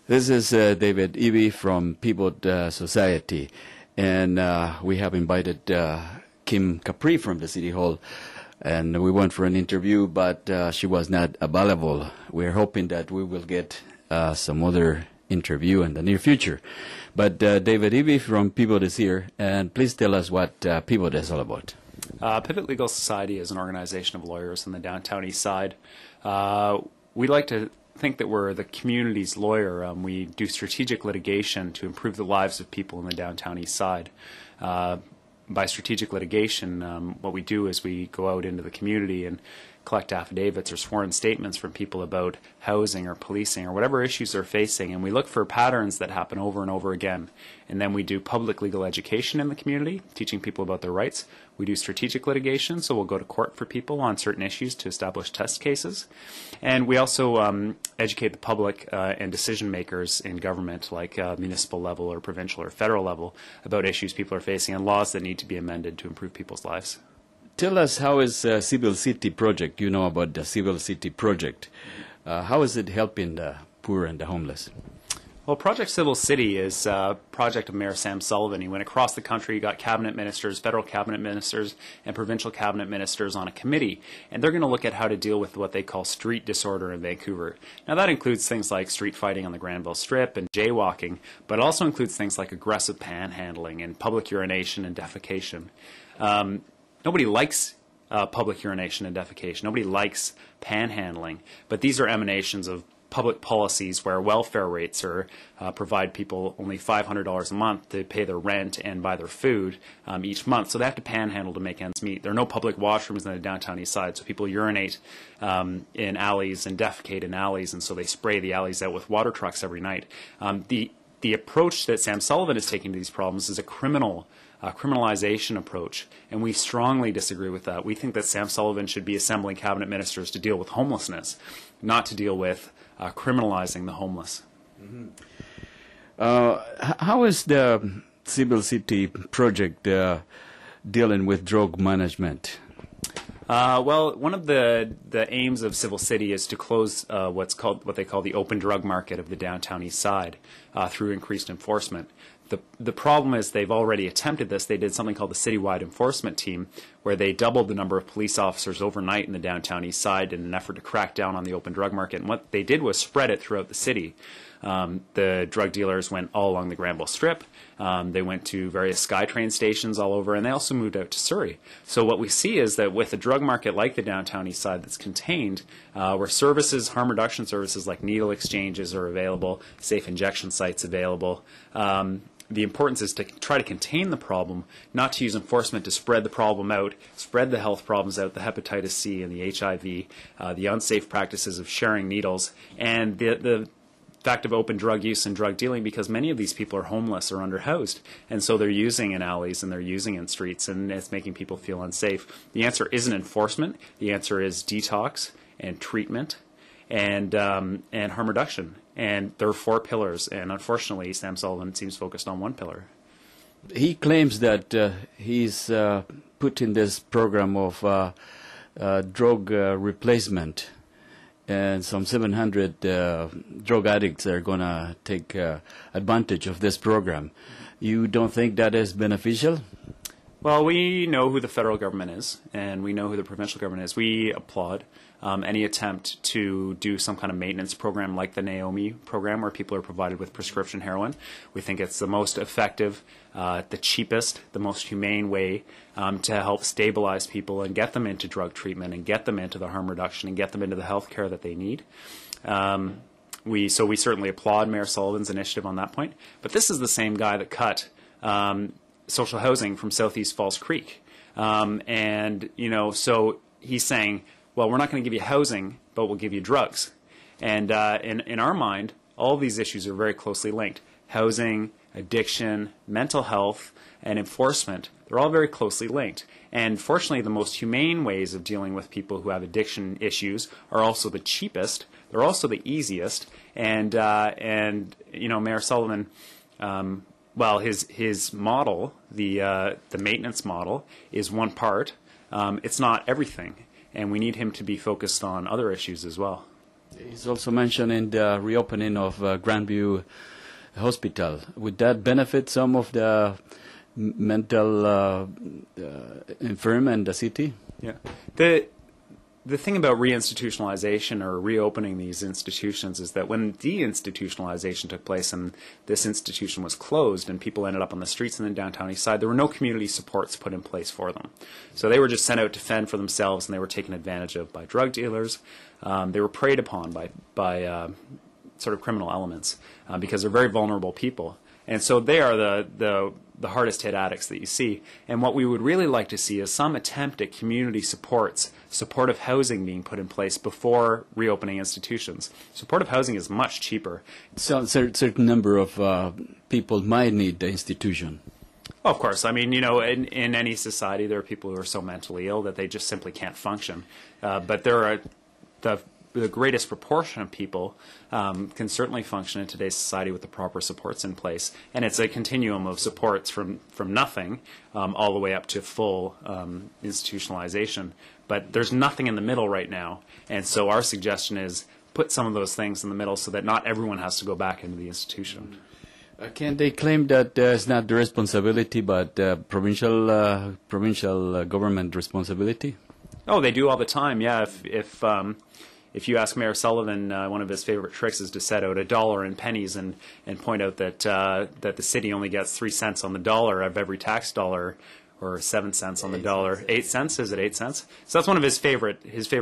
This is David Eby from Peabody Society, and we have invited Kim Capri from the City Hall, and we went for an interview, but she was not available. We're hoping that we will get some other interview in the near future. But David Eby from Peabody is here, and please tell us what Peabody is all about. Pivot Legal Society is an organization of lawyers in the downtown east side. We like to think that we're the community's lawyer. We do strategic litigation to improve the lives of people in the downtown east side. By strategic litigation, what we do is we go out into the community and collect affidavits or sworn statements from people about housing or policing or whatever issues they're facing, and we look for patterns that happen over and over again. And then we do public legal education in the community, teaching people about their rights. We do strategic litigation, so we'll go to court for people on certain issues to establish test cases. And we also educate the public and decision makers in government, like municipal level or provincial or federal level, about issues people are facing and laws that need to be amended to improve people's lives. Tell us, how is Civil City Project? You know about the Civil City Project. How is it helping the poor and the homeless? Well, Project Civil City is a project of Mayor Sam Sullivan. He went across the country, he got cabinet ministers, federal cabinet ministers, and provincial cabinet ministers on a committee, and they're going to look at how to deal with what they call street disorder in Vancouver. Now, that includes things like street fighting on the Granville Strip and jaywalking, but it also includes things like aggressive panhandling and public urination and defecation. Nobody likes public urination and defecation. Nobody likes panhandling, but these are emanations of public policies where welfare rates are provide people only $500 a month to pay their rent and buy their food each month. So they have to panhandle to make ends meet. There are no public washrooms in the downtown east side, so people urinate in alleys and defecate in alleys, and so they spray the alleys out with water trucks every night. The approach that Sam Sullivan is taking to these problems is a criminalization approach, and we strongly disagree with that. We think that Sam Sullivan should be assembling cabinet ministers to deal with homelessness, not to deal with criminalizing the homeless. Mm-hmm. How is the Civil City Project dealing with drug management? Well, one of the aims of Civil City is to close what they call the open drug market of the downtown east side through increased enforcement. The problem is they've already attempted this. They did something called the citywide enforcement team, where they doubled the number of police officers overnight in the downtown east side in an effort to crack down on the open drug market. And what they did was spread it throughout the city. The drug dealers went all along the Granville Strip. They went to various SkyTrain stations all over, and they also moved out to Surrey. So what we see is that with a drug market like the downtown east side that's contained, where services, harm reduction services like needle exchanges are available, safe injection sites available, the importance is to try to contain the problem, not to use enforcement to spread the problem out, spread the health problems out, the hepatitis C and the HIV, the unsafe practices of sharing needles, and the fact of open drug use and drug dealing, because many of these people are homeless or underhoused, and so they're using in alleys and they're using in streets, and it's making people feel unsafe. The answer isn't enforcement. The answer is detox and treatment and harm reduction. And there are 4 pillars, and unfortunately Sam Sullivan seems focused on one pillar. He claims that he's put in this program of drug replacement, and some 700 drug addicts are going to take advantage of this program. You don't think that is beneficial? Well, we know who the federal government is, and we know who the provincial government is. We applaud any attempt to do some kind of maintenance program like the Naomi program, where people are provided with prescription heroin. We think it's the most effective, the cheapest, the most humane way to help stabilize people and get them into drug treatment and get them into the harm reduction and get them into the health care that they need. We certainly applaud Mayor Sullivan's initiative on that point. But this is the same guy that cut social housing from Southeast Falls Creek. So he's saying, well, we're not going to give you housing, but we'll give you drugs. And in our mind, all these issues are very closely linked. Housing, addiction, mental health, and enforcement, they're all very closely linked. And fortunately, the most humane ways of dealing with people who have addiction issues are also the cheapest. They're also the easiest. And Mayor Sullivan, well, his model, the maintenance model, is one part. It's not everything, and we need him to be focused on other issues as well. He's also mentioning the reopening of Grandview Hospital. Would that benefit some of the mental infirm in the city? Yeah. The thing about reinstitutionalization or reopening these institutions is that when deinstitutionalization took place and this institution was closed and people ended up on the streets in the downtown east side, there were no community supports put in place for them. So they were just sent out to fend for themselves, and they were taken advantage of by drug dealers. They were preyed upon by sort of criminal elements because they're very vulnerable people. And so they are the hardest hit addicts that you see. And what we would really like to see is some attempt at community supports, supportive housing being put in place before reopening institutions. Supportive housing is much cheaper. So a certain number of people might need the institution. Well, of course. I mean, you know, in any society there are people who are so mentally ill that they just simply can't function. But there are the greatest proportion of people can certainly function in today's society with the proper supports in place. And it's a continuum of supports from nothing all the way up to full institutionalization. But there's nothing in the middle right now. And so our suggestion is put some of those things in the middle so that not everyone has to go back into the institution. Can they claim that it's not their responsibility but provincial government responsibility? Oh, they do all the time, yeah. If you ask Mayor Sullivan, one of his favorite tricks is to set out $1 in pennies and point out that the city only gets 3 cents on the dollar of every tax dollar, or 7 cents on the dollar. 8 cents? Is it 8 cents? So that's one of his favorite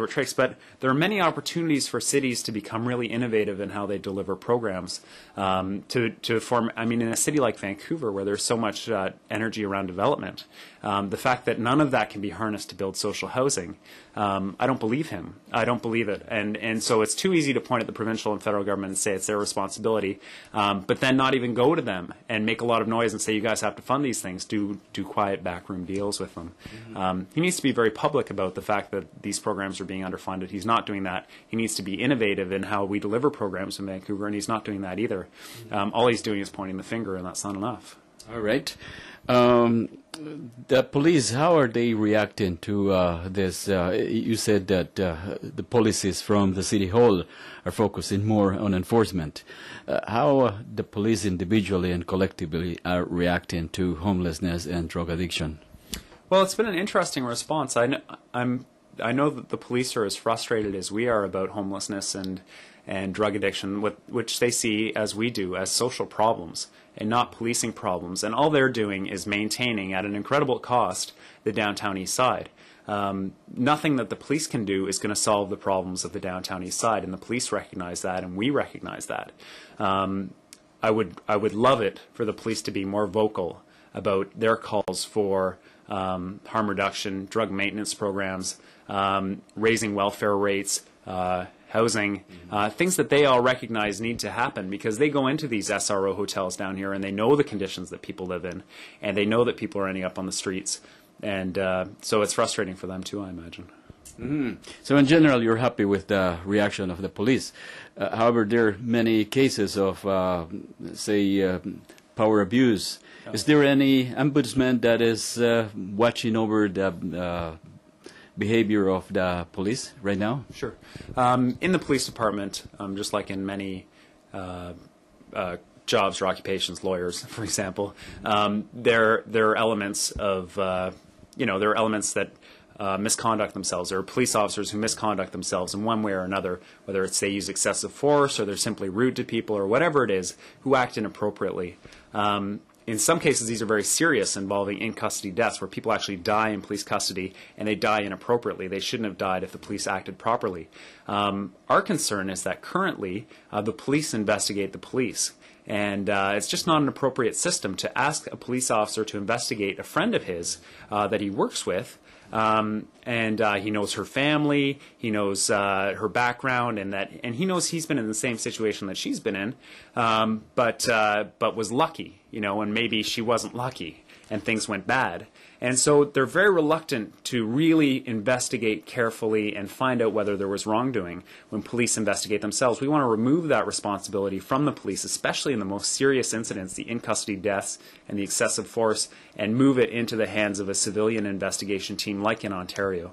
tricks. But there are many opportunities for cities to become really innovative in how they deliver programs. To form, I mean, in a city like Vancouver, where there's so much energy around development, the fact that none of that can be harnessed to build social housing, I don't believe him. I don't believe it. And so it's too easy to point at the provincial and federal government and say it's their responsibility, but then not even go to them and make a lot of noise and say you guys have to fund these things. Do quiet backroom deals with them. Mm-hmm. He needs to be very public about the fact that these programs are being underfunded. He's not doing that. He needs to be innovative in how we deliver programs in Vancouver, and he's not doing that either. Mm-hmm. All he's doing is pointing the finger, and that's not enough. All right. The police, how are they reacting to this? You said that the policies from the City Hall are focusing more on enforcement. How the police individually and collectively are reacting to homelessness and drug addiction? Well, it's been an interesting response. I know that the police are as frustrated as we are about homelessness and drug addiction, which they see, as we do, as social problems and not policing problems. And all they're doing is maintaining, at an incredible cost, the downtown east side. Nothing that the police can do is going to solve the problems of the downtown east side, and the police recognize that, and we recognize that. I would love it for the police to be more vocal about their calls for harm reduction, drug maintenance programs, raising welfare rates, housing, things that they all recognize need to happen, because they go into these SRO hotels down here and they know the conditions that people live in, and they know that people are ending up on the streets. And so it's frustrating for them too, I imagine. Mm-hmm. So in general, you're happy with the reaction of the police. However, there are many cases of, say, power abuse. Is there any ombudsman that is watching over the behavior of the police right now? Sure. In the police department, just like in many jobs or occupations, lawyers, for example, there are elements of, there are elements that misconduct themselves. There are police officers who misconduct themselves in one way or another, whether it's they use excessive force or they're simply rude to people or whatever it is, who act inappropriately. In some cases, these are very serious, involving in-custody deaths where people actually die in police custody and they die inappropriately. They shouldn't have died if the police acted properly. Our concern is that currently the police investigate the police. And it's just not an appropriate system to ask a police officer to investigate a friend of his that he works with. And he knows her family, he knows her background, and he knows he's been in the same situation that she's been in, but was lucky, and maybe she wasn't lucky, and things went bad. And so they're very reluctant to really investigate carefully and find out whether there was wrongdoing when police investigate themselves. We want to remove that responsibility from the police, especially in the most serious incidents, the in-custody deaths and the excessive force, and move it into the hands of a civilian investigation team like in Ontario.